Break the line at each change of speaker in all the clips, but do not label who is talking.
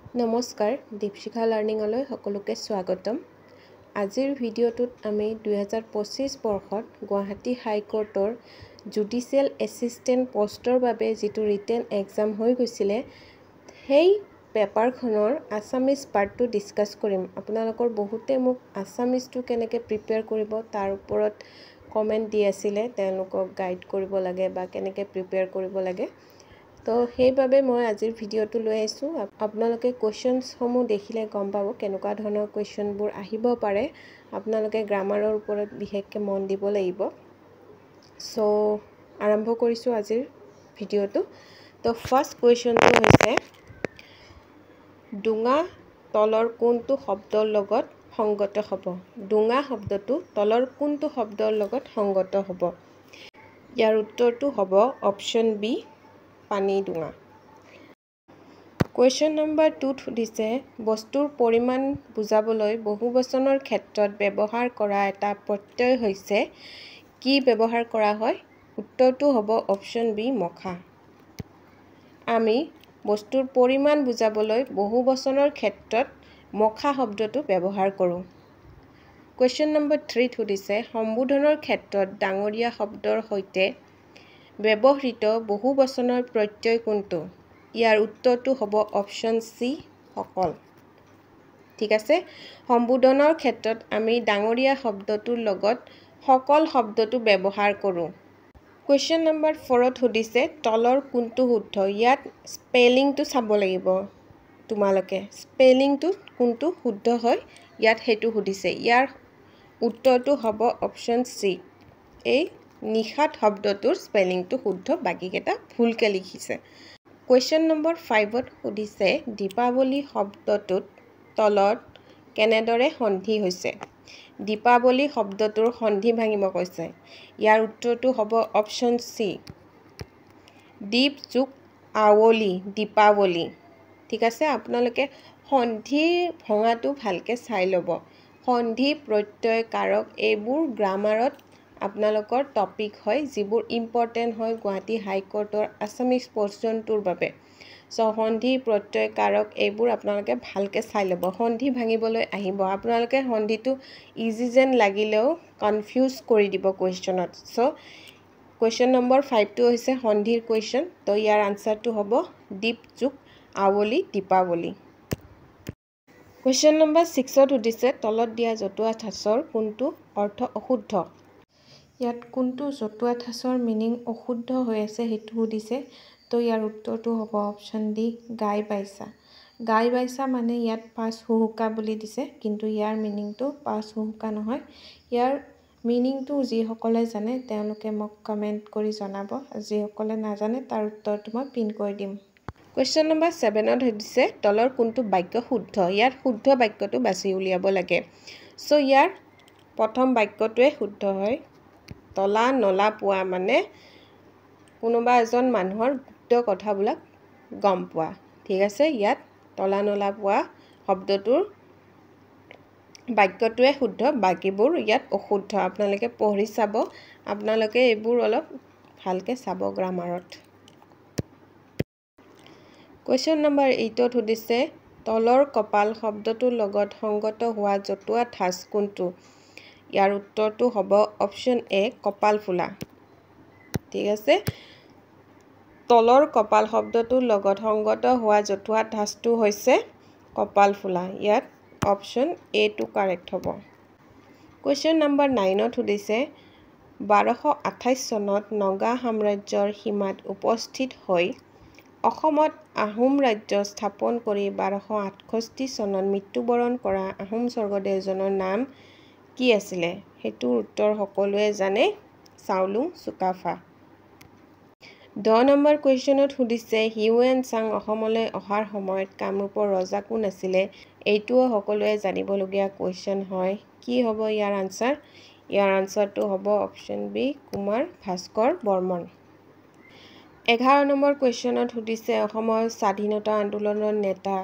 নমস্কাৰ দীপশিখা লাৰ্ণিঙলৈ সকলোকে স্বাগতম। আজিৰ ভিডিঅ'টোত আমি 2025 বৰ্ষত গুৱাহাটী হাইকোৰ্টৰ জুডিচিয়েল এছিষ্টেণ্ট পোষ্টৰ বাবে যিটো ৰিটেন এক্সাম হৈ গৈছিলে সেই পেপাৰখনৰ আছামিজ পাৰ্টটো ডিছকাছ কৰিম। আপোনালোকৰ বহুতে মোক আছামিজটো কেনেকৈ প্ৰিপেয়াৰ কৰিব তাৰ ওপৰত কমেণ্ট দি আছিলে, তেওঁলোকক গাইড কৰিব লাগে বা কেনেকৈ প্ৰিপেয়াৰ কৰিব লাগে। তো সেইবাবে মই আজিৰ ভিডিঅ'টো লৈ আহিছোঁ। আপোনালোকে কুৱেশ্যনছসমূহ দেখিলে গম পাব কেনেকুৱা ধৰণৰ কুৱেশ্যনবোৰ আহিব পাৰে। আপোনালোকে গ্ৰামাৰৰ ওপৰত বিশেষকৈ মন দিব লাগিব। চ' আৰম্ভ কৰিছোঁ আজিৰ ভিডিঅ'টো। তো ফাৰ্ষ্ট কুৱেশ্যনটো হৈছে ডোঙা তলৰ কোনটো শব্দৰ লগত সংগত হ'ব? ডোঙা শব্দটো তলৰ কোনটো শব্দৰ লগত সংগত হ'ব? ইয়াৰ উত্তৰটো হ'ব অপশ্যন বি, পানী ডোঙা। কুৱেশ্যন নম্বৰ 2ত সুধিছে বস্তুৰ পৰিমাণ বুজাবলৈ বহুবচনৰ ক্ষেত্ৰত ব্যৱহাৰ কৰা এটা প্ৰত্যয় হৈছে কি ব্যৱহাৰ কৰা হয়? উত্তৰটো হ'ব অপশ্যন বি, মখা। আমি বস্তুৰ পৰিমাণ বুজাবলৈ বহুবচনৰ ক্ষেত্ৰত মখা শব্দটো ব্যৱহাৰ কৰোঁ। কুৱেশ্যন নম্বৰ 3ত সুধিছে সম্বোধনৰ ক্ষেত্ৰত ডাঙৰীয়া শব্দৰ সৈতে ব্যৱহৃত বহুবচনৰ প্ৰত্যয় কোনটো? ইয়াৰ উত্তৰটো হ'ব অপশ্যন চি, সকল। ঠিক আছে, সম্বোধনৰ ক্ষেত্ৰত আমি ডাঙৰীয়া শব্দটোৰ লগত সকল শব্দটো ব্যৱহাৰ কৰোঁ। কুৱেশ্যন নম্বৰ 4ত সুধিছে তলৰ কোনটো শুদ্ধ? ইয়াত স্পেলিংটো চাব লাগিব তোমালোকে। স্পেলিংটো কোনটো শুদ্ধ হয় ইয়াত সেইটো সুধিছে। ইয়াৰ উত্তৰটো হ'ব অপশ্যন চি, এই নিশাত শব্দটোৰ স্পেলিংটো শুদ্ধ, বাকীকেইটা ভুলকৈ লিখিছে। কুৱেশ্যন নম্বৰ 5ত সুধিছে দীপাৱলী শব্দটোত তলত কেনেদৰে সন্ধি হৈছে? দীপাৱলী শব্দটোৰ সন্ধি ভাঙিব কৈছে। ইয়াৰ উত্তৰটো হ'ব অপশ্যন চি, দীপ যোগ আৱলী, দীপাৱলী। ঠিক আছে, আপোনালোকে সন্ধি ভঙাটো ভালকৈ চাই ল'ব। সন্ধি, প্ৰত্যয়, কাৰক এইবোৰ গ্ৰামাৰত আপোনালোকৰ টপিক হয়, যিবোৰ ইম্পৰ্টেণ্ট হয় গুৱাহাটী হাইকোৰ্টৰ আছামিজ পৰ্চনটোৰ বাবে। চ' সন্ধি, প্ৰত্যয়, কাৰক এইবোৰ আপোনালোকে ভালকৈ চাই ল'ব। সন্ধি ভাঙিবলৈ আহিব, আপোনালোকে সন্ধিটো ইজি যেন লাগিলেও কনফিউজ কৰি দিব কুৱেশ্যনত। চ' কুৱেশ্যন নম্বৰ 5টো হৈছে সন্ধিৰ কুৱেশ্যন। তো ইয়াৰ আনচাৰটো হ'ব দীপ যোগ আৱলী, দীপাৱলী। কুৱেশ্যন নম্বৰ 6ত সুধিছে তলত দিয়া জতুৱা ঠাঁচৰ কোনটো অৰ্থ অশুদ্ধ? ইয়াত কোনটো জতুৱা ঠাঁচৰ মিনিং অশুদ্ধ হৈ আছে সেইটো সুধিছে। তো ইয়াৰ উত্তৰটো হ'ব অপশ্যন ডি, গাই বাইচা। গাই বাইচা মানে ইয়াত পাঁচ হুহুকা বুলি দিছে, কিন্তু ইয়াৰ মিনিংটো পাঁচ হুহুকা নহয়। ইয়াৰ মিনিংটো যিসকলে জানে তেওঁলোকে মোক কমেণ্ট কৰি জনাব, যিসকলে নাজানে তাৰ উত্তৰটো মই পিন কৰি দিম। কুৱেশ্যন নম্বৰ 7ত সুধিছে তলৰ কোনটো বাক্য শুদ্ধ? ইয়াত শুদ্ধ বাক্যটো বাছি উলিয়াব লাগে। চ' ইয়াৰ প্ৰথম বাক্যটোৱে শুদ্ধ হয়। তলা নলা পোৱা মানে কোনোবা এজন মানুহৰ গুপ্ত কথাবিলাক গম পোৱা। ঠিক আছে, ইয়াত তলা নলা পোৱা শব্দটোৰ বাক্যটোৱে শুদ্ধ, বাকীবোৰ ইয়াত অশুদ্ধ। আপোনালোকে পঢ়ি চাব, আপোনালোকে এইবোৰ অলপ ভালকৈ চাব গ্ৰামাৰত। কুৱেশ্যন নম্বৰ 8ত সুধিছে তলৰ কপাল শব্দটোৰ লগত সংগত হোৱা জতুৱা ঠাঁচ কোনটো? ইয়াৰ উত্তৰটো হ'ব অপশ্যন এ, কপাল ফুলা। ঠিক আছে, তলৰ কপাল শব্দটোৰ লগত সংগত হোৱা জতুৱা ঠাঁচটো হৈছে কপাল ফুলা। ইয়াত অপশ্যন এটো কাৰেক্ট হ'ব। কুৱেশ্যন নম্বৰ 9ত সুধিছে 1228 চনত নগা সাম্ৰাজ্যৰ সীমাত উপস্থিত হৈ অসমত আহোম ৰাজ্য স্থাপন কৰি 1268 চনত মৃত্যুবৰণ কৰা আহোম স্বৰ্গদেউজনৰ নাম কি আছিলে? সেইটোৰ উত্তৰ সকলোৱে জানে, চাওলুং চুকাফা। 10 নম্বৰ কুৱেশ্যনত সুধিছে হিউৱেন চাং অসমলৈ অহাৰ সময়ত কামৰূপৰ ৰজা কোন আছিলে? এইটোও সকলোৱে জানিবলগীয়া কুৱেশ্যন হয়। কি হ'ব ইয়াৰ আনচাৰ? ইয়াৰ আনচাৰটো হ'ব option B, Kumar Bhaskar Barman. 11 number কুৱেশ্যনত সুধিছে অসমৰ স্বাধীনতা আন্দোলনৰ নেতা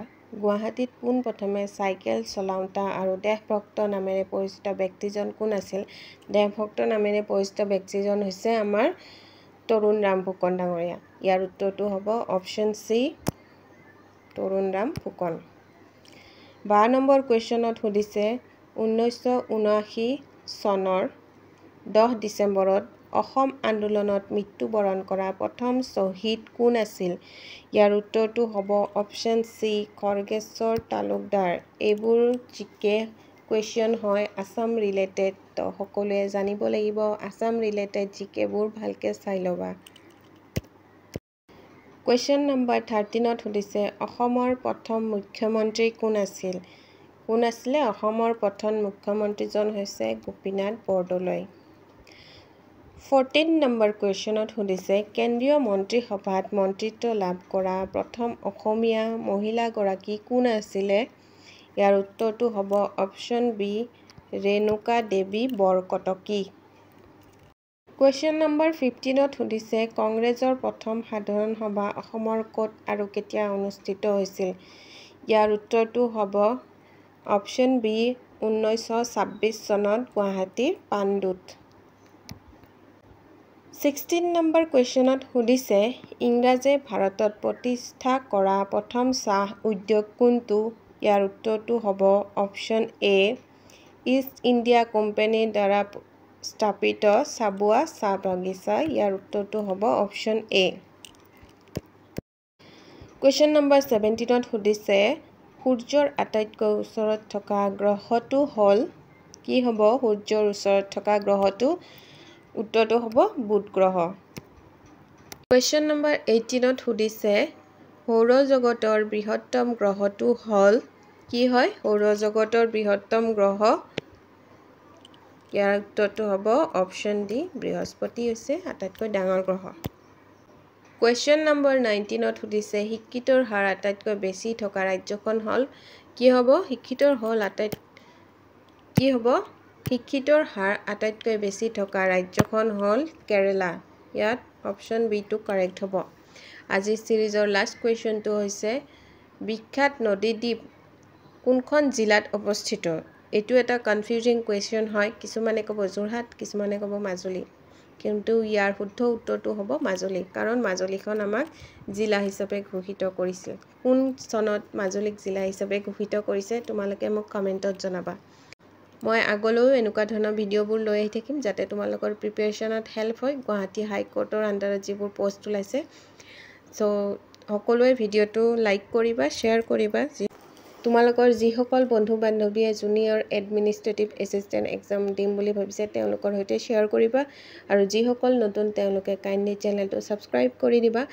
গুৱাহাটীত পোনপ্ৰথমে চাইকেল চলাওঁতা আৰু দেশভক্ত নামেৰে পৰিচিত ব্যক্তিজন কোন আছিল? দেশভক্ত নামেৰে পৰিচিত ব্যক্তিজন হৈছে আমাৰ তৰুণৰাম ফুকন ডাঙৰীয়া। ইয়াৰ উত্তৰটো হ'ব option C, Tarunram Phukan. 12 number কুৱেশ্যনত সুধিছে 1979 চনৰ 10 ডিচেম্বৰত অসম আন্দোলনত মৃত্যুবৰণ কৰা প্ৰথম শ্বহীদ কোন আছিল? ইয়াৰ উত্তৰটো হ'ব অপশ্যন চি খৰ্গেশ্বৰ তালুকদাৰ। এইবোৰ জিকে কুৱেশ্যন হয় আসাম ৰিলেটেড, তো সকলোৱে জানিব লাগিব আসাম ৰিলেটেড জিকেবোৰ ভালকৈ চাই ল'বা। কুৱেশ্যন নম্বৰ 13ত সুধিছে অসমৰ প্ৰথম মুখ্যমন্ত্ৰী কোন আছিল? কোন আছিলে? অসমৰ প্ৰথম মুখ্যমন্ত্ৰীজন হৈছে গোপীনাথ বৰদলৈ। 14 নম্বৰ কুৱেশ্যনত সুধিছে কেন্দ্ৰীয় মন্ত্ৰীসভাত মন্ত্ৰিত্ব লাভ কৰা প্ৰথম অসমীয়া মহিলাগৰাকী কোন আছিলে? ইয়াৰ উত্তৰটো হ'ব অপশ্যন বি ৰেণুকা দেৱী বৰকটকী। কুৱেশ্যন নম্বৰ 15ত সুধিছে কংগ্ৰেছৰ প্ৰথম সাধাৰণ সভা অসমৰ ক'ত আৰু কেতিয়া অনুষ্ঠিত হৈছিল? ইয়াৰ উত্তৰটো হ'ব অপশ্যন বি 1926 চনত গুৱাহাটীৰ পাণ্ডুত। 16 নম্বৰ কুৱেশ্যনত সুধিছে ইংৰাজে ভাৰতত প্ৰতিষ্ঠা কৰা প্ৰথম চাহ উদ্যোগ কোনটো? ইয়াৰ উত্তৰটো হ'ব অপশ্যন এ ইষ্ট ইণ্ডিয়া কোম্পানীৰ দ্বাৰা স্থাপিত চাবুৱা চাহ বাগিচা। ইয়াৰ উত্তৰটো হ'ব অপশ্যন এ। কুৱেশ্যন নম্বৰ 17ত সুধিছে সূৰ্যৰ আটাইতকৈ ওচৰত থকা গ্ৰহটো হ'ল কি হ'ব? সূৰ্যৰ ওচৰত থকা গ্ৰহটো উত্তৰটো হ'ব বুধ গ্ৰহ। কুৱেশ্যন নম্বৰ 18ত সুধিছে সৌৰজগতৰ বৃহত্তম গ্ৰহটো হ'ল কি হয়? সৌৰজগতৰ বৃহত্তম গ্ৰহ ইয়াৰ উত্তৰটো হ'ব অপশ্যন ডি বৃহস্পতি হৈছে আটাইতকৈ ডাঙৰ গ্ৰহ। কুৱেশ্যন নম্বৰ 19ত সুধিছে শিক্ষিতৰ হাৰ আটাইতকৈ বেছি থকা ৰাজ্যখন হ'ল কি হ'ব? শিক্ষিতৰ হাৰ আটাইতকৈ বেছি থকা ৰাজ্যখন হ'ল কেৰেলা। ইয়াত অপশ্যন বিটো কাৰেক্ট হ'ব। আজিৰ চিৰিজৰ লাষ্ট কুৱেশ্যনটো হৈছে বিখ্যাত নদীদ্বীপ কোনখন জিলাত অৱস্থিত? এইটো এটা কনফিউজিং কুৱেশ্যন হয়। কিছুমানে ক'ব যোৰহাট, কিছুমানে ক'ব মাজুলী, কিন্তু ইয়াৰ শুদ্ধ উত্তৰটো হ'ব মাজুলী, কাৰণ মাজুলীখন আমাক জিলা হিচাপে ঘোষিত কৰিছিল। কোন চনত মাজুলীক জিলা হিচাপে ঘোষিত কৰিছে তোমালোকে মোক কমেণ্টত জনাবা। মই আগলৈও এনেকুৱা ধৰণৰ ভিডিঅ'বোৰ লৈ আহি থাকিম যাতে তোমালোকৰ প্ৰিপেৰেশ্যনত হেল্প হয় গুৱাহাটী হাইকোৰ্টৰ আণ্ডাৰত যিবোৰ পষ্ট ওলাইছে। চ' সকলোৱে ভিডিঅ'টো লাইক কৰিবা, শ্বেয়াৰ কৰিবা। তোমালোকৰ যিসকল বন্ধু বান্ধৱীয়ে জুনিয়ৰ এডমিনিষ্ট্ৰেটিভ এছিষ্টেণ্ট এক্সাম দিম বুলি ভাবিছে তেওঁলোকৰ সৈতে শ্বেয়াৰ কৰিবা, আৰু যিসকল নতুন তেওঁলোকে কাইণ্ডলি চেনেলটো ছাবস্ক্ৰাইব কৰি দিবা।